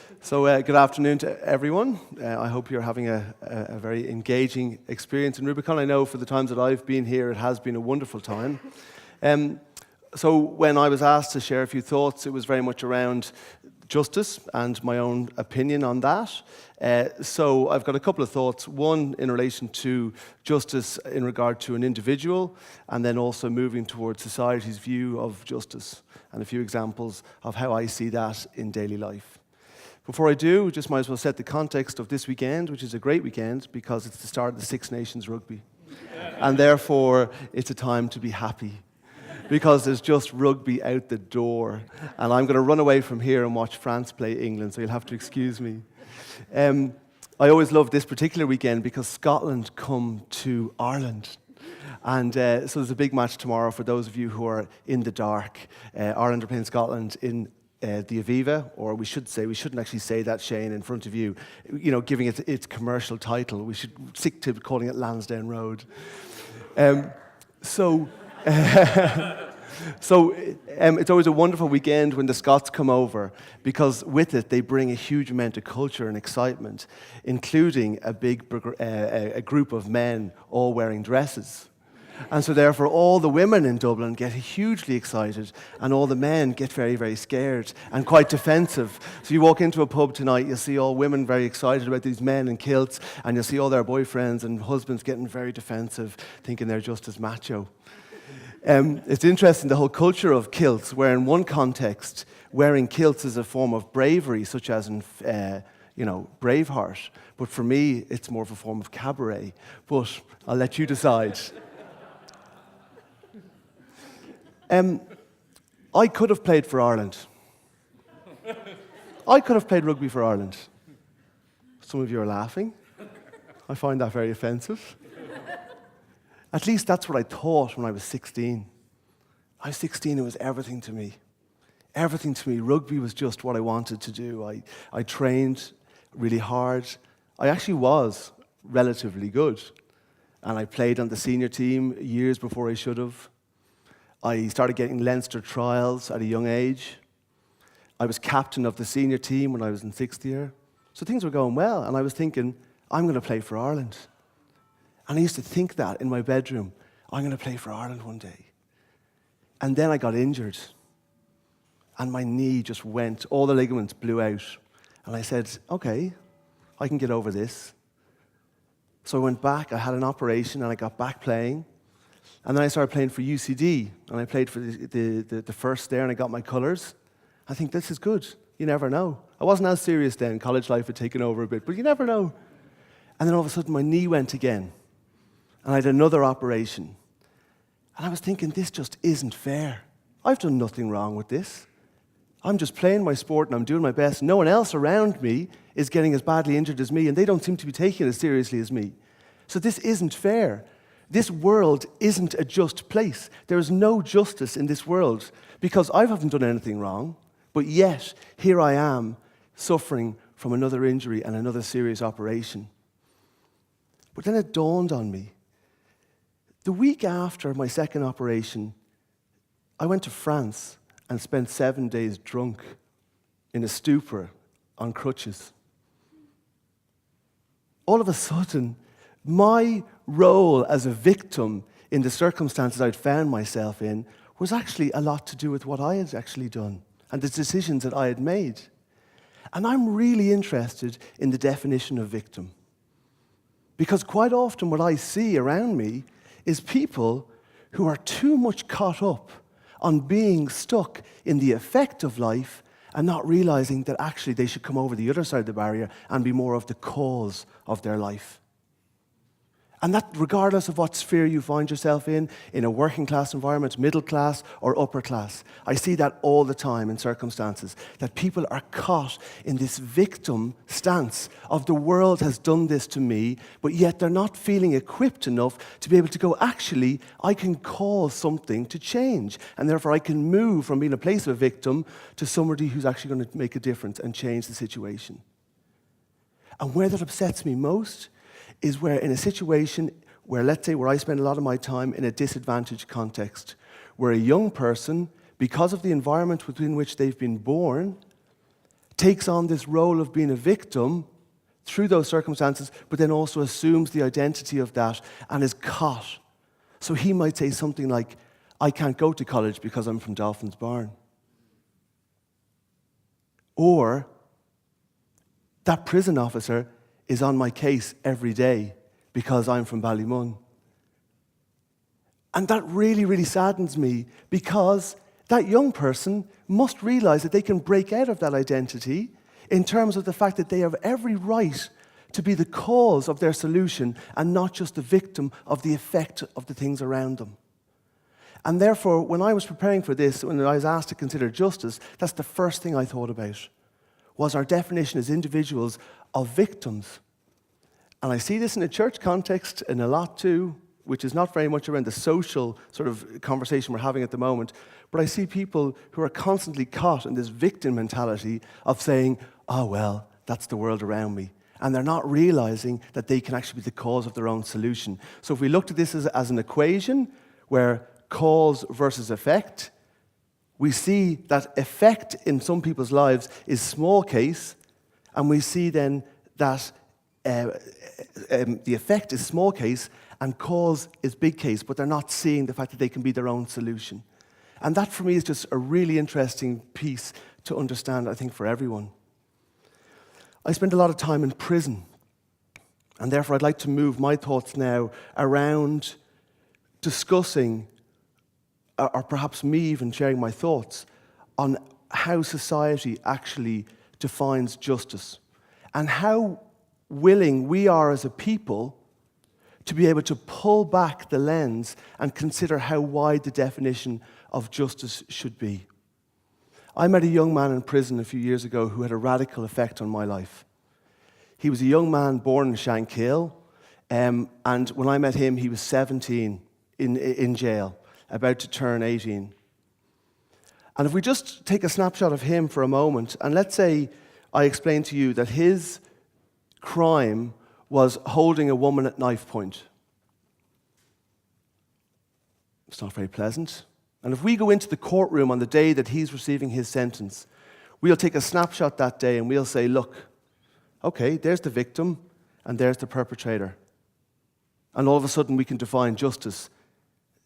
Good afternoon to everyone. I hope you're having a very engaging experience in Rubicon. I know for the times that I've been here, it has been a wonderful time. So when I was asked to share a few thoughts, it was very much around justice and my own opinion on that. So I've got a couple of thoughts. One in relation to justice in regard to an individual, and then also moving towards society's view of justice, and a few examples of how I see that in daily life. Before I do, just might as well set the context of this weekend, which is a great weekend because it's the start of the Six Nations rugby. And therefore, it's a time to be happy because there's just rugby out the door. And I'm going to run away from here and watch France play England, so you'll have to excuse me. I always love this particular weekend because Scotland come to Ireland. And so there's a big match tomorrow for those of you who are in the dark. Ireland are playing Scotland in the Aviva, or we shouldn't actually say that, Shane, in front of you, giving it its commercial title. We should stick to calling it Lansdowne Road. So it's always a wonderful weekend when the Scots come over, because with it they bring a huge amount of culture and excitement, including a group of men all wearing dresses. And so therefore all the women in Dublin get hugely excited and all the men get very, very scared and quite defensive. So you walk into a pub tonight, you'll see all women very excited about these men in kilts, and you'll see all their boyfriends and husbands getting very defensive, thinking they're just as macho. It's interesting, the whole culture of kilts, where in one context, wearing kilts is a form of bravery, such as in Braveheart. But for me, it's more of a form of cabaret. But I'll let you decide. I could have played for Ireland. I could have played rugby for Ireland. Some of you are laughing. I find that very offensive. At least that's what I thought when I was 16. I was 16, it was everything to me. Everything to me. Rugby was just what I wanted to do. I trained really hard. I actually was relatively good. And I played on the senior team years before I should have. I started getting Leinster trials at a young age. I was captain of the senior team when I was in sixth year. So things were going well, and I was thinking, I'm going to play for Ireland. And I used to think that in my bedroom, I'm going to play for Ireland one day. And then I got injured, and my knee just went, all the ligaments blew out. And I said, okay, I can get over this. So I went back, I had an operation, and I got back playing. And then I started playing for UCD, and I played for the first there, and I got my colours. I think, this is good. You never know. I wasn't as serious then. College life had taken over a bit, but you never know. And then all of a sudden, my knee went again, and I had another operation. And I was thinking, this just isn't fair. I've done nothing wrong with this. I'm just playing my sport, and I'm doing my best. No one else around me is getting as badly injured as me, and they don't seem to be taking it as seriously as me. So this isn't fair. This world isn't a just place. There is no justice in this world because I haven't done anything wrong, but yet here I am suffering from another injury and another serious operation. But then it dawned on me. The week after my second operation, I went to France and spent 7 days drunk in a stupor on crutches. All of a sudden, my role as a victim in the circumstances I'd found myself in was actually a lot to do with what I had actually done and the decisions that I had made. And I'm really interested in the definition of victim. Because quite often what I see around me is people who are too much caught up on being stuck in the effect of life and not realizing that actually they should come over the other side of the barrier and be more of the cause of their life. And that regardless of what sphere you find yourself in a working class environment, middle class or upper class. I see that all the time in circumstances, that people are caught in this victim stance of the world has done this to me, but yet they're not feeling equipped enough to be able to go, actually, I can cause something to change. And therefore I can move from being a place of a victim to somebody who's actually going to make a difference and change the situation. And where that upsets me most is where in a situation where, let's say, where I spend a lot of my time in a disadvantaged context, where a young person, because of the environment within which they've been born, takes on this role of being a victim through those circumstances, but then also assumes the identity of that and is caught. So he might say something like, I can't go to college because I'm from Dolphin's Barn. Or, that prison officer is on my case every day because I'm from Ballymun. And that really, really saddens me, because that young person must realize that they can break out of that identity in terms of the fact that they have every right to be the cause of their solution and not just the victim of the effect of the things around them. And therefore, when I was preparing for this, when I was asked to consider justice, that's the first thing I thought about, was our definition as individuals of victims. And I see this in a church context and a lot too, which is not very much around the social sort of conversation we're having at the moment, but I see people who are constantly caught in this victim mentality of saying, oh, well, that's the world around me. And they're not realizing that they can actually be the cause of their own solution. So if we looked at this as an equation where cause versus effect, we see that effect in some people's lives is small case, and we see then that the effect is small case and cause is big case, but they're not seeing the fact that they can be their own solution. And that for me is just a really interesting piece to understand, I think, for everyone. I spent a lot of time in prison, and therefore I'd like to move my thoughts now around discussing, or perhaps me even sharing my thoughts, on how society actually defines justice and how willing we are as a people to be able to pull back the lens and consider how wide the definition of justice should be. I met a young man in prison a few years ago who had a radical effect on my life. He was a young man born in Shankill, and when I met him, he was 17 in jail, about to turn 18. And if we just take a snapshot of him for a moment, and let's say I explain to you that his crime was holding a woman at knife point. It's not very pleasant. And if we go into the courtroom on the day that he's receiving his sentence, we'll take a snapshot that day and we'll say, look, okay, there's the victim and there's the perpetrator. And all of a sudden we can define justice.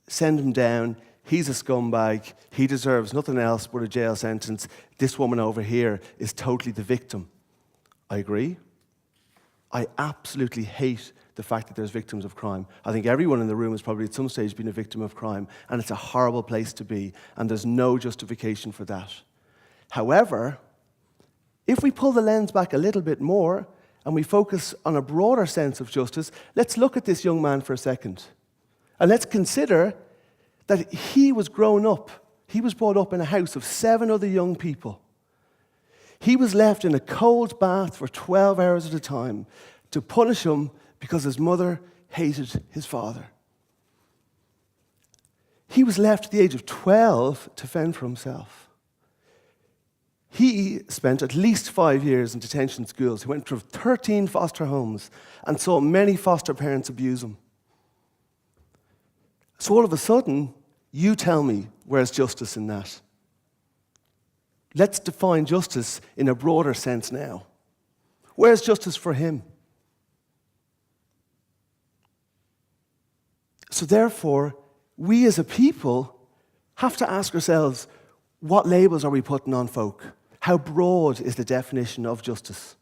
Send him down. He's a scumbag. He deserves nothing else but a jail sentence. This woman over here is totally the victim. I agree. I absolutely hate the fact that there's victims of crime. I think everyone in the room has probably at some stage been a victim of crime, and it's a horrible place to be, and there's no justification for that. However, if we pull the lens back a little bit more and we focus on a broader sense of justice, let's look at this young man for a second. And let's consider that he was grown up. He was brought up in a house of 7 other young people. He was left in a cold bath for 12 hours at a time to punish him because his mother hated his father. He was left at the age of 12 to fend for himself. He spent at least 5 years in detention schools. He went through 13 foster homes and saw many foster parents abuse him. So all of a sudden, you tell me, where's justice in that? Let's define justice in a broader sense now. Where's justice for him? So therefore, we as a people have to ask ourselves, what labels are we putting on folk? How broad is the definition of justice?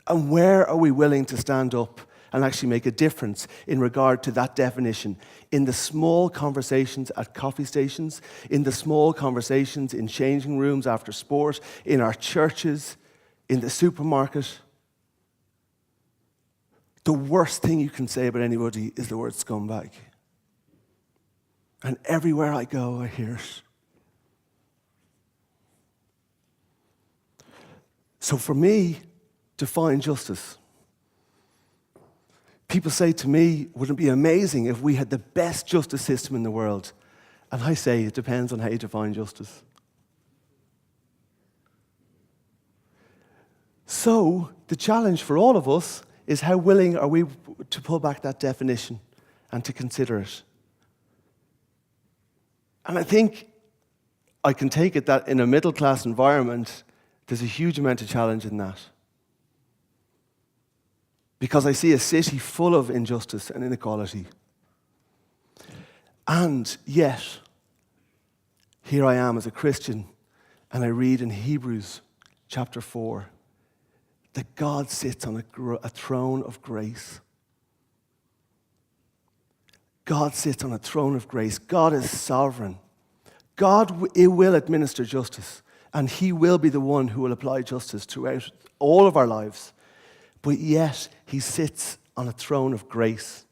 And where are we willing to stand up and actually make a difference in regard to that definition in the small conversations at coffee stations, in the small conversations in changing rooms after sport, in our churches, in the supermarket? The worst thing you can say about anybody is the word scumbag. And everywhere I go, I hear it. So for me, to find justice, people say to me, wouldn't it be amazing if we had the best justice system in the world? And I say, it depends on how you define justice. So, the challenge for all of us is how willing are we to pull back that definition and to consider it? And I think I can take it that in a middle-class environment, There's a huge amount of challenge in that. Because I see a city full of injustice and inequality. And yet, here I am as a Christian, and I read in Hebrews chapter 4 that God sits on a throne of grace. God sits on a throne of grace. God is sovereign. God will administer justice, and he will be the one who will apply justice throughout all of our lives. But yet, he sits on a throne of grace.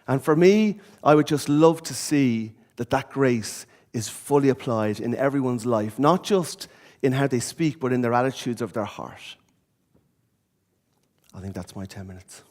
And for me, I would just love to see that grace is fully applied in everyone's life, not just in how they speak, but in their attitudes of their heart. I think that's my 10 minutes.